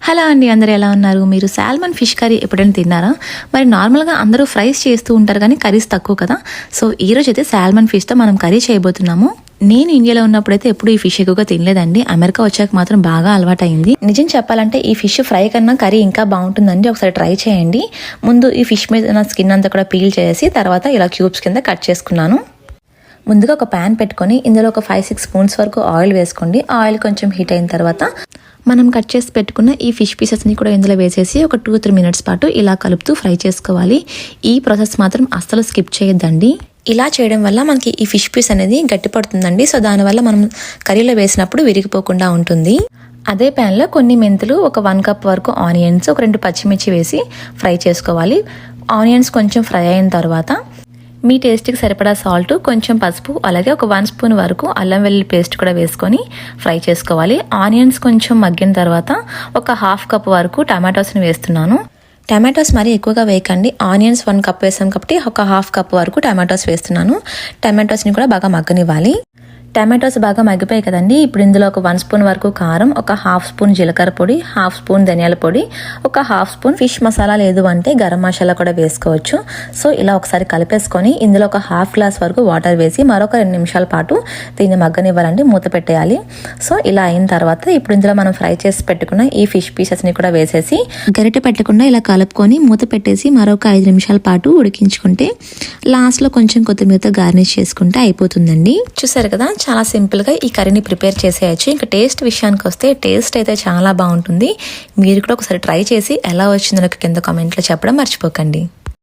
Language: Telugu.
హలో అండి, అందరూ ఎలా ఉన్నారు? మీరు సాల్మన్ ఫిష్ కర్రీ ఎప్పుడైనా తిన్నారా? మరి నార్మల్గా అందరూ ఫ్రైస్ చేస్తూ ఉంటారు కానీ కర్రీస్ తక్కువ కదా. సో ఈరోజు అయితే సాల్మన్ ఫిష్తో మనం కర్రీ చేయబోతున్నాము. నేను ఇండియాలో ఉన్నప్పుడైతే ఎప్పుడు ఈ ఫిష్ ఎక్కువగా తినలేదండి. అమెరికా వచ్చాక మాత్రం బాగా అలవాటైంది. నిజం చెప్పాలంటే ఈ ఫిష్ ఫ్రై కన్నా కర్రీ ఇంకా బాగుంటుందండి. ఒకసారి ట్రై చేయండి. ముందు ఈ ఫిష్ మీద స్కిన్ అంతా కూడా పీల్ చేసి తర్వాత ఇలా క్యూబ్స్ కింద కట్ చేసుకున్నాను. ముందుగా ఒక ప్యాన్ పెట్టుకొని ఇందులో ఒక 5-6 స్పూన్స్ వరకు ఆయిల్ వేసుకోండి. ఆయిల్ కొంచెం హీట్ అయిన తర్వాత మనం కట్ చేసి పెట్టుకున్న ఈ ఫిష్ పీసెస్ని కూడా ఇందులో వేసేసి ఒక 2-3 మినిట్స్ పాటు ఇలా కలుపుతూ ఫ్రై చేసుకోవాలి. ఈ ప్రాసెస్ మాత్రం అస్సలు స్కిప్ చేయొద్దండి. ఇలా చేయడం వల్ల మనకి ఈ ఫిష్ పీస్ అనేది గట్టిపడుతుందండి. సో దానివల్ల మనం కర్రీలో వేసినప్పుడు విరిగిపోకుండా ఉంటుంది. అదే ప్యాన్లో కొన్ని మెంతులు, ఒక 1 కప్ వరకు ఆనియన్స్, ఒక 2 పచ్చిమిర్చి వేసి ఫ్రై చేసుకోవాలి. ఆనియన్స్ కొంచెం ఫ్రై అయిన తర్వాత మీ టేస్ట్కి సరిపడా సాల్ట్, కొంచెం పసుపు, అలాగే ఒక 1 స్పూన్ వరకు అల్లం వెల్లుల్లి పేస్ట్ కూడా వేసుకొని ఫ్రై చేసుకోవాలి. ఆనియన్స్ కొంచెం మగ్గిన తర్వాత ఒక 1/2 కప్ వరకు టమాటోస్ని వేస్తున్నాను. టమాటోస్ మరీ ఎక్కువగా వేయకండి. ఆనియన్స్ 1 కప్ వేసాం కాబట్టి ఒక 1/2 కప్ వరకు టమాటోస్ వేస్తున్నాను. టమాటోస్ని కూడా బాగా మగ్గనివ్వాలి. టమాటోస్ బాగా మగ్గిపోయాయి కదండి. ఇప్పుడు ఇందులో ఒక 1 స్పూన్ వరకు కారం, ఒక 1/2 స్పూన్ జీలకర్ర పొడి, 1/2 స్పూన్ ధనియాల పొడి, ఒక 1/2 స్పూన్ ఫిష్ మసాలా లేదు అంటే గరం మసాలా కూడా వేసుకోవచ్చు. సో ఇలా ఒకసారి కలిపేసుకొని ఇందులో ఒక 1/2 గ్లాస్ వరకు వాటర్ వేసి మరొక 2 నిమిషాల పాటు దీన్ని మగ్గనివ్వాలండి. మూత పెట్టేయాలి. సో ఇలా అయిన తర్వాత ఇప్పుడు ఇందులో మనం ఫ్రై చేసి పెట్టుకున్న ఈ ఫిష్ పీసెస్ని కూడా వేసేసి గరిటె పెట్టకుండా ఇలా కలుపుకొని మూత పెట్టేసి మరొక 5 నిమిషాల పాటు ఉడికించుకుంటే లాస్ట్లో కొంచెం కొత్తిమీరతో గార్నిష్ చేసుకుంటే అయిపోతుందండి. చూసారు కదా, చాలా సింపుల్గా ఈ కర్రీని ప్రిపేర్ చేసేయచ్చు. ఇంకా టేస్ట్ విషయానికి వస్తే టేస్ట్ అయితే చాలా బాగుంటుంది. మీరు కూడా ఒకసారి ట్రై చేసి ఎలా వచ్చిందో నాకు కింద కామెంట్లో చెప్పడం మర్చిపోకండి.